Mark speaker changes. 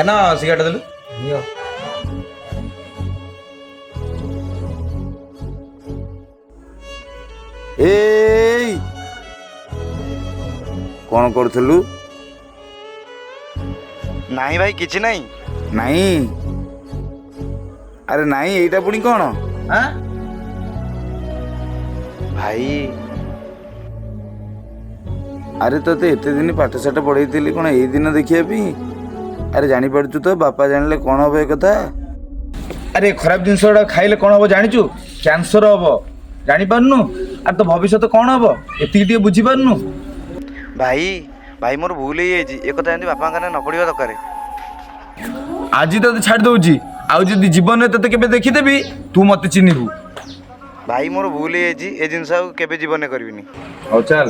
Speaker 1: কেন সিগারেট দেলু
Speaker 2: নিଅ
Speaker 3: এই କ'ଣ କରୁଥିଲୁ?
Speaker 4: ନାହିଁ ଭାଇ କିଛି ନାହିଁ।
Speaker 3: ନାଇଁ ଆରେ ନାଇଁ ଏଇଟା ପୁଣି କ'ଣ?
Speaker 1: হ্যাঁ
Speaker 4: ଭାଇ
Speaker 3: ଆରେ ତତେ ଏତେ ଦିନ ପାଠଶାଠ ପଢ଼େଇଥିଲି କ'ଣ ଏଇ ଦିନ ଦେଖିବା ପାଇଁ? ଆରେ ଜାଣିପାରୁଛୁ ତ ବାପା ଜାଣିଲେ କ'ଣ ହବ ଏ କଥା?
Speaker 1: আরে খরাপ জিনিস খাইলে কোণ হব জানিছু? ক্যান্সর হব জানিপারনু? আর তো ভবিষ্যৎ কোণ হব এতিকি টিকে বুঝিপারনু?
Speaker 4: ଭାଇ ଭାଇ ମୋର ଭୁଲ ହେଇଯାଇଛି। ଏ କଥା ଏମିତି ବାପାଙ୍କ କାନରେ ନ ପଡ଼ିବା ଦରକାର।
Speaker 1: ଆଜି ତତେ ଛାଡ଼ି ଦଉଛି, ଆଉ ଯଦି ଜୀବନରେ ତତେ କେବେ ଦେଖିଦେବି ତୁ ମତେ ଚିହ୍ନିବୁ।
Speaker 4: ଭାଇ ମୋର ଭୁଲ ହେଇଯାଇଛି, ଏ ଜିନିଷ ଆଉ କେବେ ଜୀବନରେ କରିବିନି।
Speaker 1: ହଉ ଚାଲ।